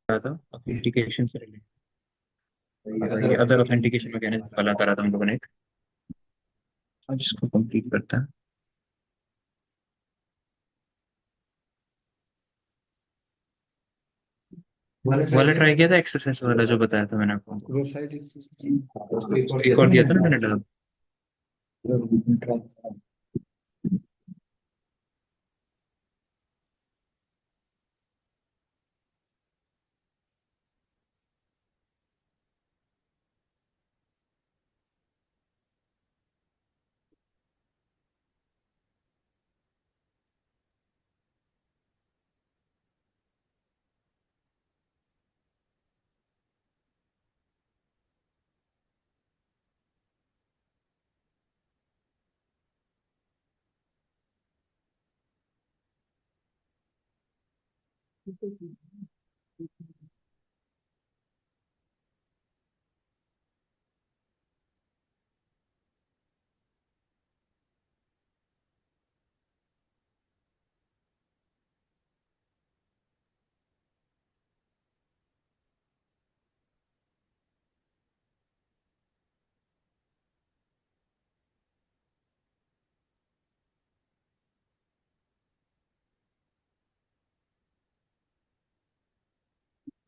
रहा था ऑथेंटिकेशन से रिलेटेड, ये अदर ऑथेंटिकेशन मैकेनिज्म वाला करा था हम लोगों ने एक, जिसको कंप्लीट करता है। वाला ट्राई किया था, एक्सरसाइज वाला जो बताया था मैंने आपको। एक और दिया था ना मैंने डाल।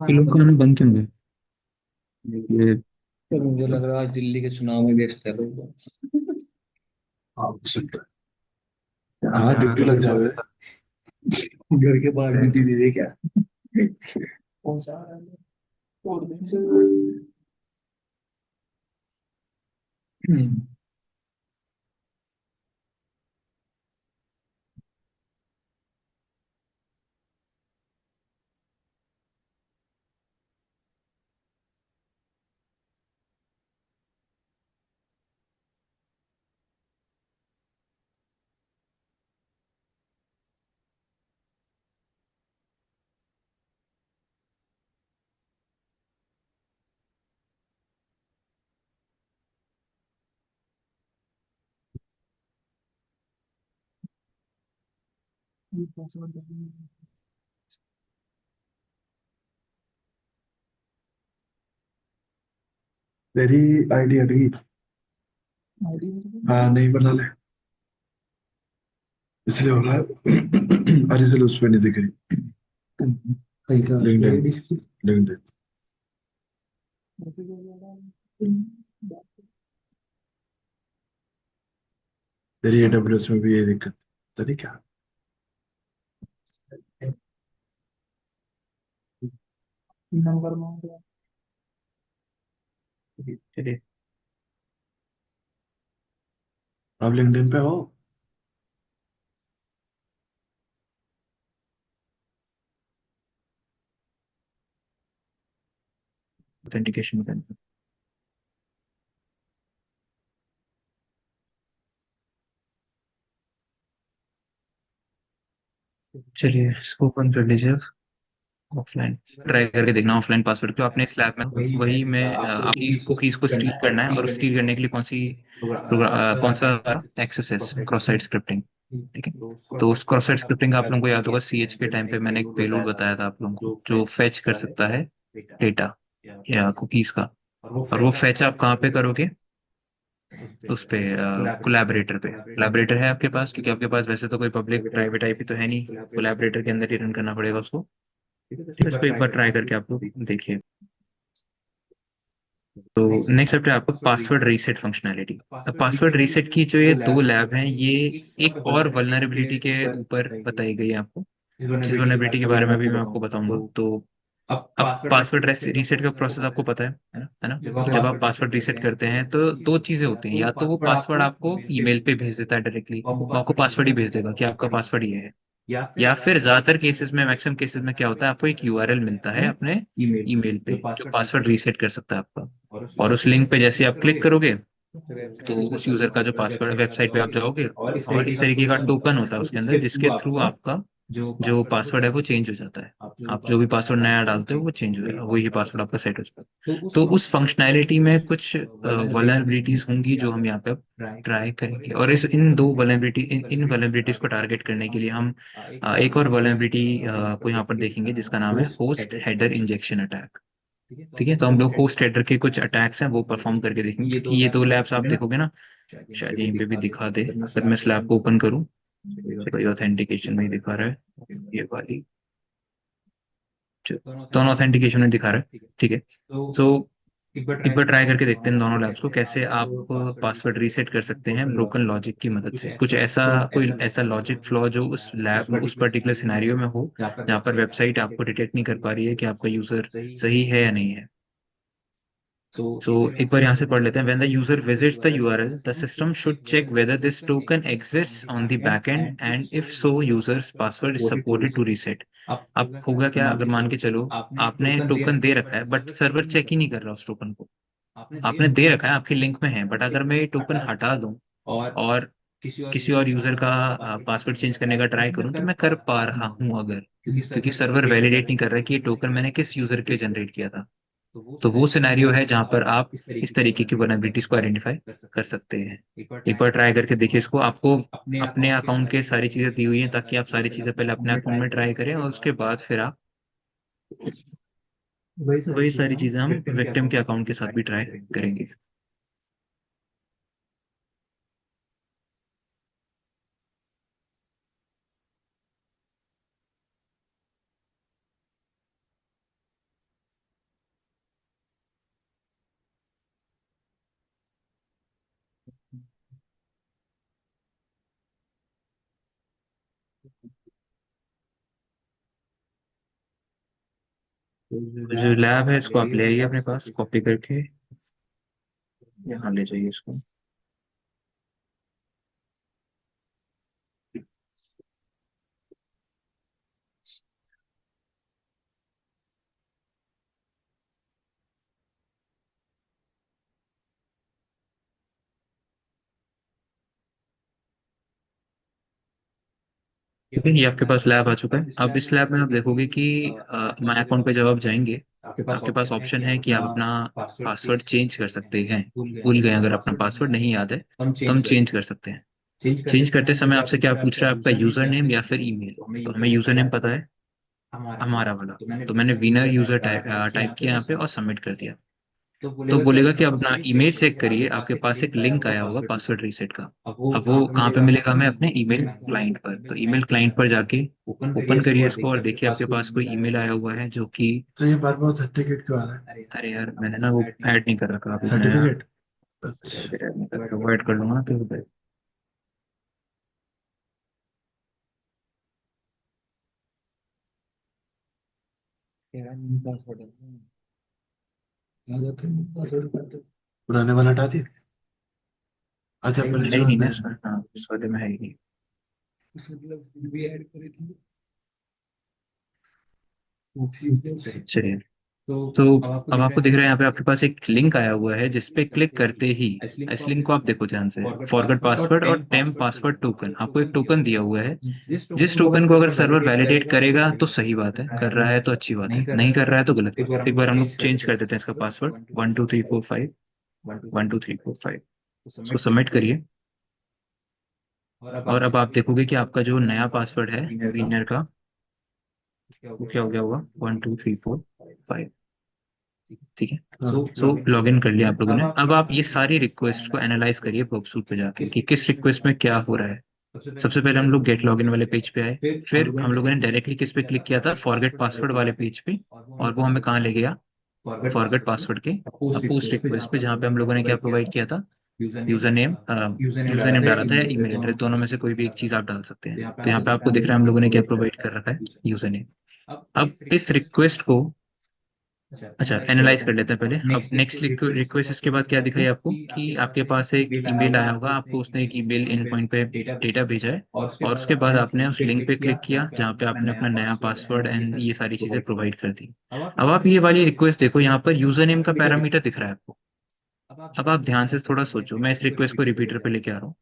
फिल्म का गाना बंद क्यों गया ये? तो मुझे लग रहा है आज दिल्ली के चुनाव में व्यस्त है लोग। हाँ, हो सकता हाँ हाँ, ड्यूटी लग जावे। घर के बाहर ड्यूटी दे दे क्या। कौन सा छोड़ देंगे। हम्म। तेरी आईडी हट गई। हाँ नहीं बना ले, इसलिए हो रहा है। अरे चलो उस पर नहीं दिख रही। कहीं का लिंक्डइन, लेडीज लिंक्डइन। की। तेरी एडब्ल्यूएस में भी ये दिक्कत, पता नहीं क्या। नंबर मांग रहा है। चलिए, आप लिंक्डइन पे हो? Authentication mechanism. चलिए, इसको ओपन कर लीजिए। ऑफलाइन ट्राई करके देखना, ऑफलाइन पासवर्ड क्यों आपने स्लैब में वही वही में में आपको आपकी कुकीज को कुकीज को करना स्टील है, और करना है, स्टील और करने स्टील करने के लिए कौन सी कौन सा एक्सेस है? Cross site scripting. ठीक है। तो उस क्रॉस साइट स्क्रिप्टिंग आप लोगों को याद होगा, सीएच के टाइम पे मैंने एक पेलोड बताया था आप लोगों को, जो फेच कर सकता है डेटा या कुकीज का। और वो फेच आप कहाँ पे करोगे? उस पे कोलैबोरेटर पे। कोलैबोरेटर है आपके पास? क्योंकि आपके पास वैसे तो कोई पब्लिक प्राइवेट आईपी तो है नहीं, कोलैबोरेटर के अंदर ही रन करना पड़ेगा उसको। ठीक है, इसको एक बार ट्राई करके आप लोग देखिए। तो नेक्स्ट स्टेप है आपको पासवर्ड रीसेट फंक्शनैलिटी। अब पासवर्ड रीसेट की जो ये दो लैब हैं, ये एक और वल्नरेबिलिटी के ऊपर बताई गई है आपको, जिस वल्नरेबिलिटी के बारे में भी मैं आपको बताऊंगा। तो अब पासवर्ड रीसेट का प्रोसेस आपको पता है ना? कि जब आप पासवर्ड रीसेट करते हैं तो दो चीजें होती हैं, या तो वो पासवर्ड आपको ईमेल पे भेज देता है डायरेक्टली, वो आपको पासवर्ड ही भेज देगा कि आपका पासवर्ड ये है। या फिर ज्यादातर केसेस में, मैक्सिमम केसेस में क्या होता है, आपको एक यूआरएल मिलता है अपने ईमेल पे, जो पासवर्ड रीसेट कर सकता है आपका। और उस लिंक पे जैसे आप क्लिक करोगे, तो उस यूजर का जो पासवर्ड, वेबसाइट पे आप जाओगे, और इस तरीके का टोकन होता है उसके अंदर, जिसके थ्रू आपका जो पासवर्ड है वो चेंज हो जाता है। आप जो भी पासवर्ड नया डालते हो वो चेंज हो जाएगा, वही पासवर्ड आपका सेट हो जाएगा। तो उस फंक्शनैलिटी में कुछ वल्नरेबिलिटीज होंगी जो हम यहाँ पे ट्राई करेंगे, और इस इन दो वल्नरेबिलिटी इन वल्नरेबिलिटीज को टारगेट करने के लिए हम एक और वल्नरेबिलिटी को यहाँ पर देखेंगे जिसका नाम है होस्ट हेडर इंजेक्शन अटैक। ठीक है, तो हम लोग होस्ट हेडर के कुछ अटैक्स हैं वो परफॉर्म करके देखेंगे, क्योंकि ये दो लैब्स आप देखोगे ना, शायद यहीं पे भी दिखा दे। अगर मैं स्लैब को ओपन करूँ, चलो ये ऑथेंटिकेशन में ही दिखा रहा है, ये वाली दोनों ऑथेंटिकेशन में दिखा रहा है। ठीक है, तो एक बार ट्राई करके देखते हैं दोनों लैब्स को, कैसे आप पासवर्ड रीसेट कर सकते हैं ब्रोकन लॉजिक की मदद से। कुछ ऐसा, कोई ऐसा लॉजिक फ्लॉ जो उस लैब उस पर्टिकुलर सिनेरियो में हो, जहाँ पर वेबसाइट आपको डिटेक्ट नहीं कर पा रही है कि आपका यूजर सही है या नहीं है। So एक बार यहाँ से पढ़ लेते हैं। When the user visits the URL, the system should check whether this token exists on the backend, and if so, user's password is supported to reset. अब होगा क्या, अगर मान के चलो आपने टोकन दे रखा है बट सर्वर चेक ही नहीं कर रहा उस टोकन को। आपने दे रखा है, आपकी लिंक में है, बट अगर मैं ये टोकन हटा दूं और किसी और यूजर का पासवर्ड चेंज करने का ट्राई करूं, तो मैं कर पा रहा हूं अगर, क्योंकि सर्वर वैलिडेट नहीं कर रहा है कि ये टोकन मैंने किस यूजर के लिए जनरेट किया था। तो वो सिनेरियो है जहां पर आप इस तरीके की वल्नरेबिलिटीज को आइडेंटिफाई कर सकते हैं। एक बार ट्राई करके देखिए इसको। आपको अपने अकाउंट के सारी चीजें दी हुई हैं, ताकि आप सारी चीजें पहले अपने अकाउंट में ट्राई करें और उसके बाद फिर आप वही सारी चीजें हम विक्टिम के अकाउंट के साथ भी ट्राई करेंगे। तो जो लैब है इसको आप ले आइए अपने पास कॉपी करके, यहाँ ले जाइए इसको। ठीक है, ये आपके पास लैब आ चुका है। अब इस लैब में आप देखोगे कि माय अकाउंट पे जब आप जाएंगे, आपके पास ऑप्शन है कि आप अपना पासवर्ड चेंज कर सकते हैं। भूल गए अगर अपना पासवर्ड नहीं याद है तो हम चेंज कर सकते हैं। चेंज करते समय आपसे क्या पूछ रहा है, आपका यूजर नेम या फिर ईमेल। तो हमें यूजर नेम पता है, हमारा वाला। तो मैंने विनर यूजर टाइप टाइप किया यहाँ पे और सबमिट कर दिया। तो बोलेगा कि आप अपना ईमेल चेक करिए, आपके पास एक लिंक आया होगा पासवर्ड रीसेट का। अब वो कहाँ पे मिलेगा, हमें अपने ईमेल क्लाइंट पर। तो ईमेल क्लाइंट पर जाके ओपन करिए इसको और देखिए आपके पास कोई ईमेल आया हुआ है जो कि, तो ये बार बार सर्टिफिकेट क्यों आ रहा है? अरे यार मैंने ना वो ऐड नहीं कर रखा अभी, मैं सर्टिफिकेट? अच्छा। वो ऐड कर लूंगा तो आ जाते हैं पासवर्ड करते हैं। पुराने वाला हटा दिए? अच्छा, है पहले ही से नहीं ना मैं इसमें, हाँ इस वाले में है ही नहीं। भी ऐड करी थी। चलिए, तो अब आपको दिख रहा है यहाँ पे आपके पास एक लिंक आया हुआ है जिसपे क्लिक करते ही, इस लिंक को आप देखो ध्यान से, फॉरगेट पासवर्ड और टेम्प पासवर्ड टोकन, आपको एक टोकन दिया हुआ है। जिस टोकन को अगर सर्वर वैलिडेट करेगा तो सही बात है, कर रहा है तो अच्छी बात है, नहीं कर रहा है तो गलत बात है। एक बार हम लोग चेंज कर देते हैं इसका पासवर्ड, 1 2 3 4 5, 1 2 3 4 5। इसको सबमिट करिए और अब आप देखोगे कि आपका जो नया पासवर्ड है विनर का, वो क्या हो गया होगा, 1 2 3 4 5। ठीक है, हाँ। सो लॉग इन कर लिया आप लोगों ने। अब आप ये सारी रिक्वेस्ट को एनालाइज करिए पबसूट पे जाके कि किस रिक्वेस्ट में क्या हो रहा है। सबसे पहले हम लोग गेट लॉगिन वाले पेज पे आए, फिर हम लोगों ने डायरेक्टली किस पे क्लिक किया था, फॉरगेट पासवर्ड वाले पेज पे, और वो हमें कहाँ ले गया, फॉरगेट पासवर्ड के पोस्ट रिक्वेस्ट पे, जहाँ पे हम लोगों ने क्या प्रोवाइड किया था, यूजर नेम डाला था या ईमेल एड्रेस, दोनों में से कोई भी एक चीज आप डाल सकते हैं। तो यहाँ पे आपको दिख रहा है हम लोगों ने क्या प्रोवाइड कर रखा है, यूजर नेम। अब इस रिक्वेस्ट को, अच्छा एनालाइज कर लेते हैं पहले। अब नेक्स्ट रिक्वेस्ट इसके बाद क्या दिखाई आपको कि आपके पास एक ईमेल आया होगा, आपको उसने एक ईमेल इन पॉइंट पे डेटा भेजा है, और उसके बाद आपने उस लिंक पे क्लिक किया जहाँ पे आपने अपना नया पासवर्ड एंड ये सारी चीजें प्रोवाइड कर दी। अब आप ये वाली रिक्वेस्ट देखो, यहाँ पर यूजर नेम का पैरामीटर दिख रहा है आपको। अब आप ध्यान से थोड़ा सोचो, मैं इस रिक्वेस्ट को रिपीटर पे लेके आ रहा हूँ।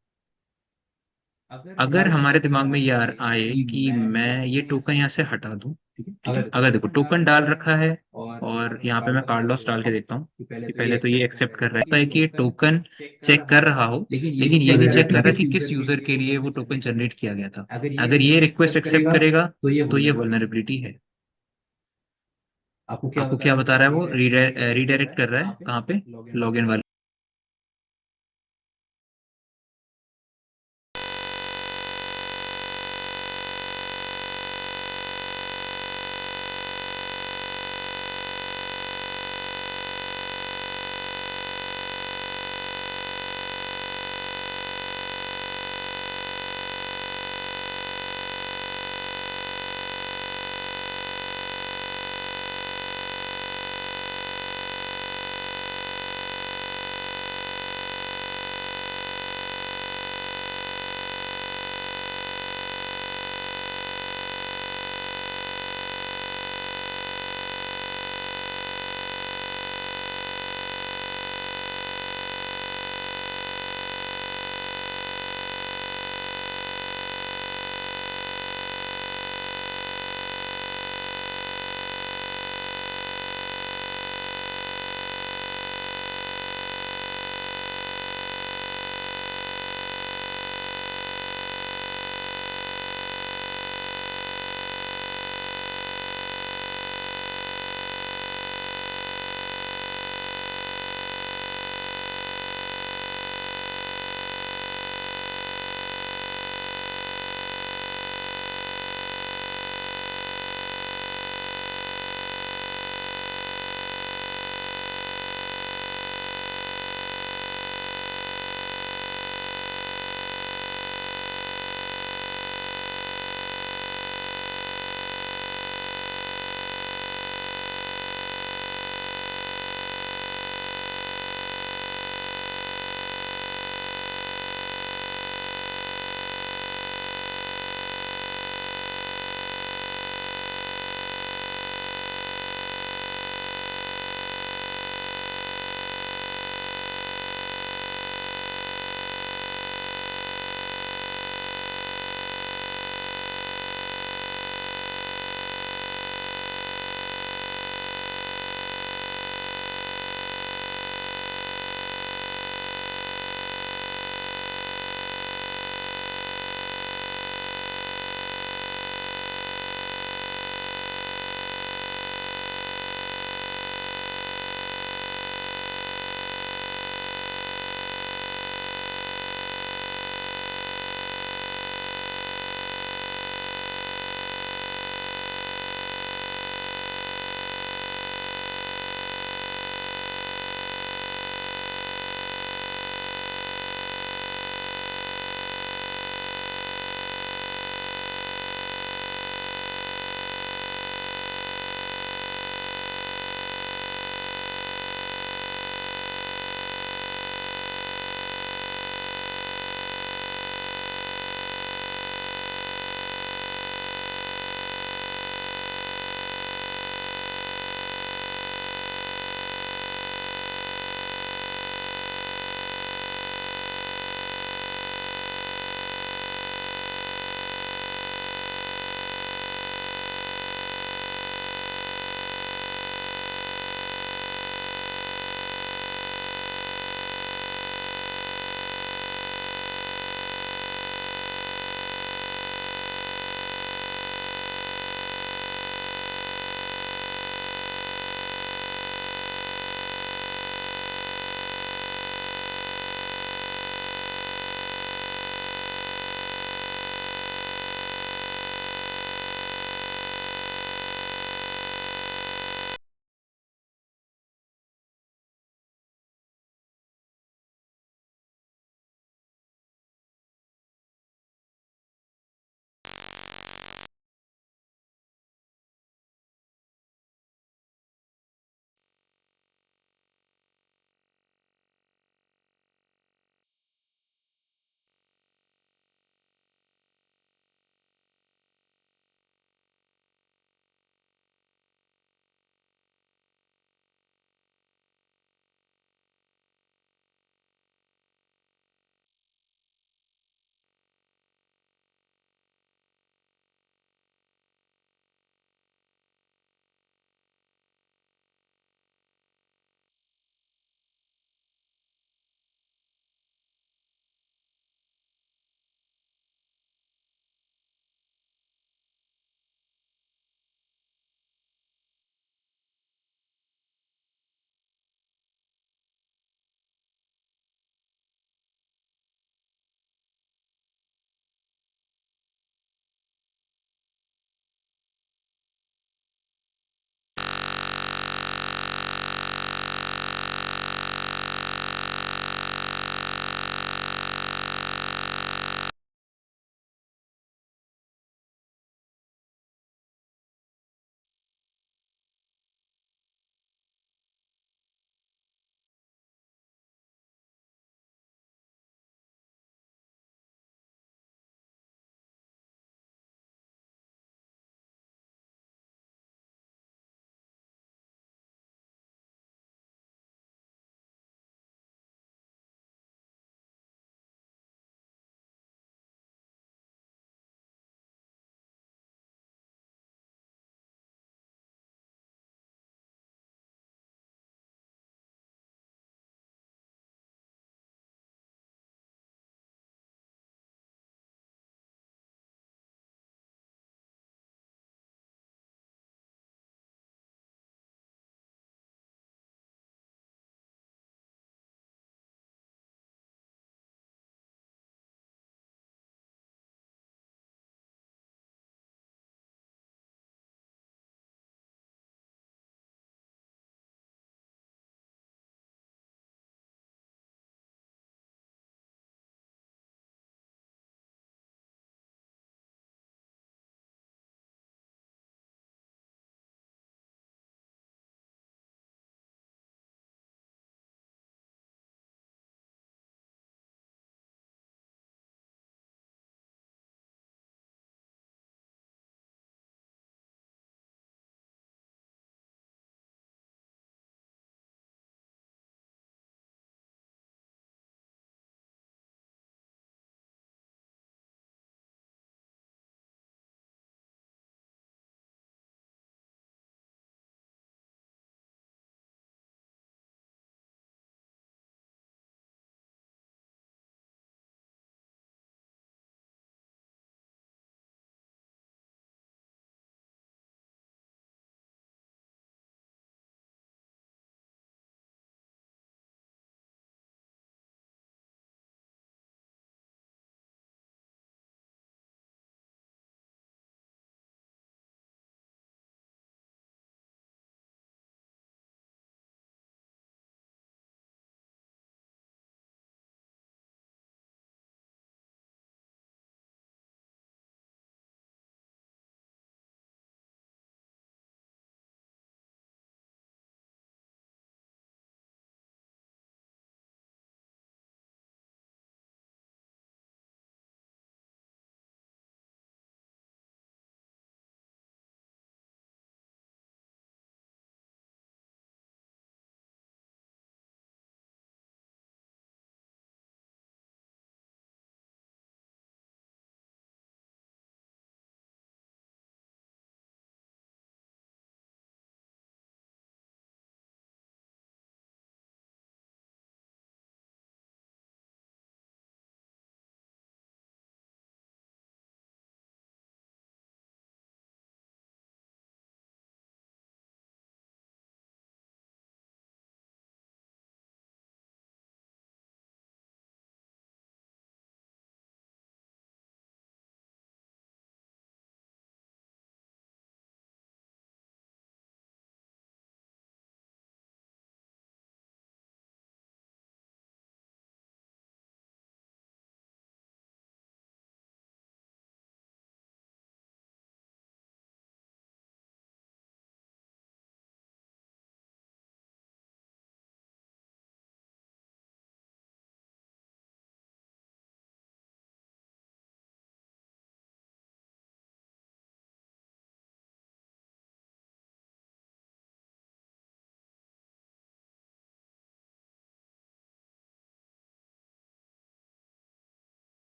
अगर हमारे दिमाग में ये आए कि मैं ये टोकन यहाँ से हटा दूं, ठीक है, अगर देखो टोकन डाल रखा है और यहाँ पे मैं कार्डलॉस डाल के देखता हूँ कि पहले तो ये एक्सेप्ट कर रहा है कि ये टोकन चेक कर रहा हो, लेकिन ये नहीं चेक कर रहा कि किस यूजर के लिए वो टोकन जनरेट किया गया था। अगर ये रिक्वेस्ट एक्सेप्ट करेगा तो ये वल्नरेबिलिटी है। आपको क्या बता रहा है वो? रीडायरेक्ट कर रहा है कहाँ पे? लॉगिन वाले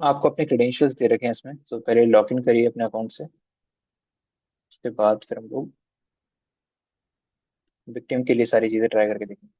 आपको अपने क्रेडेंशियल्स दे रखे हैं इसमें, तो पहले लॉग इन करिए अपने अकाउंट से। उसके बाद फिर हम लोग विक्टिम के लिए सारी चीज़ें ट्राई करके देखेंगे।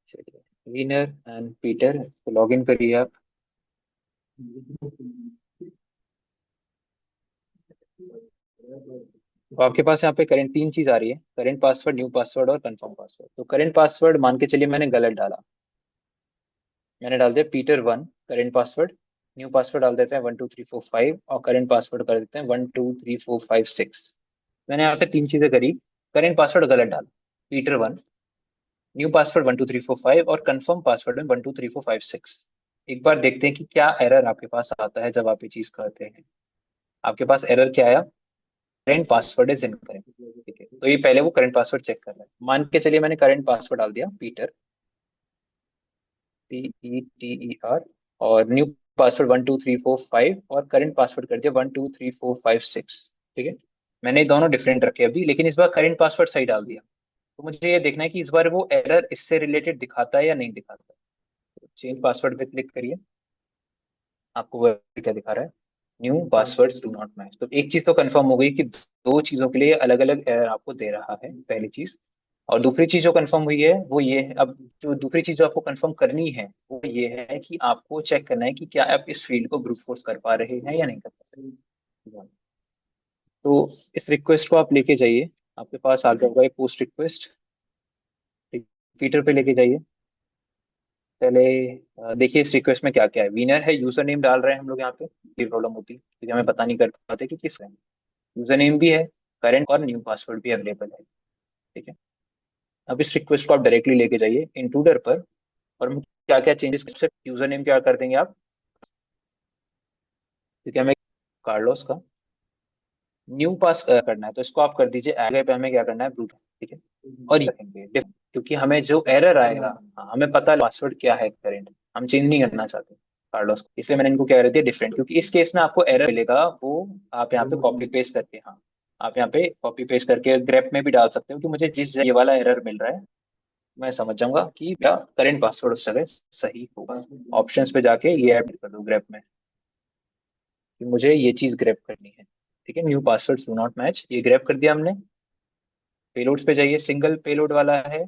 चलिए, विनर एंड पीटर, तो लॉग इन करिए आप। तो आपके पास यहाँ पे करेंट तीन चीज आ रही है, करेंट पासवर्ड, न्यू पासवर्ड और कंफर्म पासवर्ड। तो करेंट पासवर्ड मान के चलिए मैंने गलत डाला, मैंने डाल दिया Peter 1 current password. New password डाल देते हैं 1 2 3 4 5 और करेंट पासवर्ड कर देते हैं 1 2 3 4 5 6। मैंने यहाँ पे तीन चीजें करी, करेंट पासवर्ड गलत डाला पीटर 1, न्यू पासवर्ड 1 2 3 4 5 और कंफर्म पासवर्ड में 1 2 3 4 5 6। एक बार देखते हैं कि क्या एरर आपके पास आता है जब आप ये चीज करते हैं। आपके पास एरर क्या आया? Current password is incorrect. ठीक है, तो ये पहले वो करंट पासवर्ड चेक कर रहा है। मान के चलिए मैंने करंट पासवर्ड डाल दिया पीटर, PETER, और न्यू पासवर्ड 1 2 3 4 5 और करंट पासवर्ड कर दिया 1 2 3 4 5 6। ठीक है, मैंने दोनों डिफरेंट रखे अभी, लेकिन इस बार करंट पासवर्ड सही डाल दिया। तो मुझे ये देखना है कि इस बार वो एरर इससे रिलेटेड दिखाता है या नहीं दिखाता। तो चेंज पासवर्ड पे क्लिक करिए, आपको वो क्या दिखा रहा है? New passwords do not match. तो एक चीज तो कंफर्म हो गई कि दो चीजों के लिए अलग अलग एरर आपको दे रहा है, पहली चीज। और दूसरी चीज जो कंफर्म हुई है वो ये है, अब जो दूसरी चीज जो आपको कंफर्म करनी है वो ये है कि आपको चेक करना है कि क्या आप इस फील्ड को ब्रूट फोर्स कर पा रहे हैं या नहीं कर पा रहे। तो इस रिक्वेस्ट को आप लेके जाइए, आपके पास आ गया होगा एक पोस्ट रिक्वेस्ट, ट्विटर पे लेके जाइए। पहले देखिए इस रिक्वेस्ट में क्या क्या है। विनर है, यूजर नेम डाल रहे हैं हम लोग यहाँ पे, ये प्रॉब्लम होती है क्योंकि हमें पता नहीं कर पाते कि किस है। यूजर नेम भी है, करंट और न्यू पासवर्ड भी अवेलेबल है। ठीक है, अब इस रिक्वेस्ट को आप डायरेक्टली लेके जाइए इंट्रूडर पर, और हम क्या क्या चेंजेस, यूजर नेम क्या कर देंगे आप, क्योंकि हमें कार्लोस का न्यू पास करना है तो इसको आप कर दीजिए, आगे पे हमें क्या करना है, ब्रूट। ठीक है, और ये रखेंगे क्योंकि हमें जो एरर आएगा, हाँ, हमें पता पासवर्ड क्या है करेंट, हम चेंज नहीं करना चाहते कार्लोस को, इसलिए मैंने इनको क्या कर दिया डिफरेंट, क्योंकि इस केस में आपको एरर मिलेगा वो आप यहाँ पे कॉपी पेस्ट करके, हाँ, आप यहाँ पे कॉपी पेस्ट करके ग्रेप में भी डाल सकते हो कि मुझे जिस ये वाला एरर मिल रहा है मैं समझ जाऊंगा कि मेरा करंट पासवर्ड उस जगह सही होगा। ऑप्शंस पे जाके ये ऐड कर दो ग्रेप में कि मुझे ये चीज ग्रेप करनी है। ठीक है, new password do not match, ये ग्रेप कर दिया हमने। पेलोड्स पे जाइए, सिंगल पेलोड वाला है,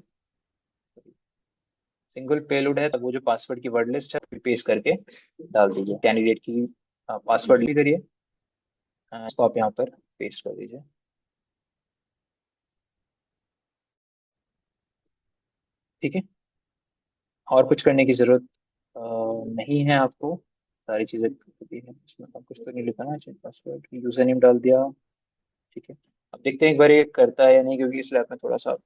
सिंगल पेलोड है, तब वो जो पासवर्ड की वर्ड लिस्ट है पेस्ट करके डाल दीजिए, कैंडिडेट की पासवर्ड ली करिए, इसको आप यहाँ पर पेस्ट कर दीजिए। ठीक है, और कुछ करने की जरूरत अ, नहीं है आपको, सारी चीजें कर दी है। इसमें अब कुछ तो नहीं लिखा ना, चेक पासवर्ड, यूजर नेम डाल दिया। ठीक है, अब देखते हैं एक बार ये करता है या नहीं, क्योंकि इस लैब में थोड़ा सा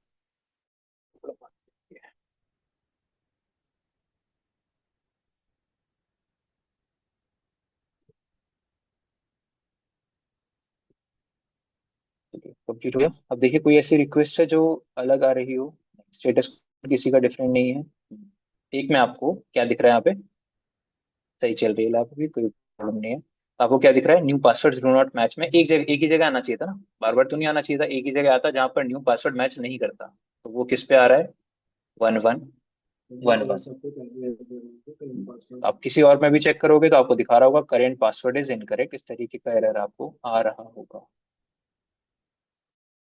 कंप्लीट हो गया। अब देखिए कोई ऐसी रिक्वेस्ट है जो अलग आ रही हो, स्टेटस किसी का डिफरेंट नहीं है। एक में आपको क्या दिख रहा है यहाँ पे, सही चल रही है लैब भी, कोई प्रॉब्लम नहीं है। तो आपको क्या दिख रहा है, new password do not match में एक जगह, एक ही जगह आना चाहिए था ना, बार बार तो नहीं आना चाहिए था, एक ही जगह आता जहाँ पर न्यू पासवर्ड मैच नहीं करता। तो वो किस पे आ रहा है, 1111। आप किसी और में भी चेक करोगे तो आपको दिखा रहा होगा करेंट पासवर्ड इज इनकरेक्ट, इस तरीके का एरर आपको आ रहा होगा।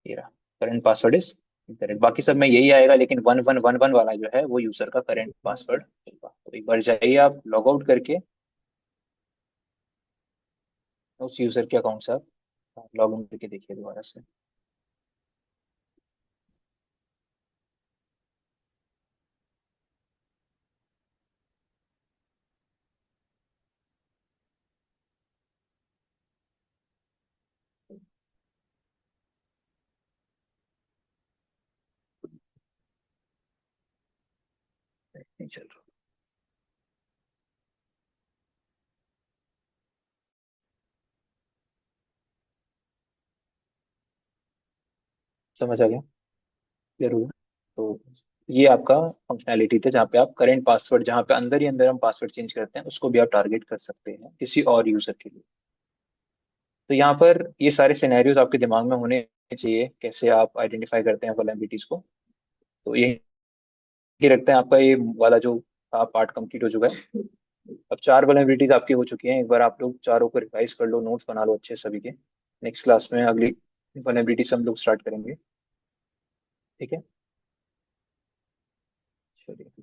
ये रहा, करंट पासवर्ड इज इनकरेक्ट। बाकी सब में यही आएगा, लेकिन 1111 वाला जो है वो यूजर का करंट पासवर्ड होगा। तो एक बार जाइए आप लॉग आउट करके उस यूजर के अकाउंट से आप लॉग इन करके देखिए दोबारा से। नहीं चल रहा। समझ आ गया? क्लियर हुआ? तो ये आपका फंक्शनैलिटी थे जहाँ पे आप करंट पासवर्ड, जहाँ पे अंदर ही अंदर हम पासवर्ड चेंज करते हैं, उसको भी आप टारगेट कर सकते हैं किसी और यूजर के लिए। तो यहाँ पर ये सारे सिनेरियोज आपके दिमाग में होने चाहिए, कैसे आप आइडेंटिफाई करते हैं वल्नरेबिलिटीज को। तो ये रखते हैं, आपका ये वाला जो पार्ट कंप्लीट हो चुका है। अब 4 वल्नरेबिलिटीज आपकी हो चुकी हैं, एक बार आप लोग चारों को रिवाइज कर लो, नोट्स बना लो अच्छे सभी के। नेक्स्ट क्लास में अगली वल्नरेबिलिटी से हम लोग स्टार्ट करेंगे। ठीक है, चलिए।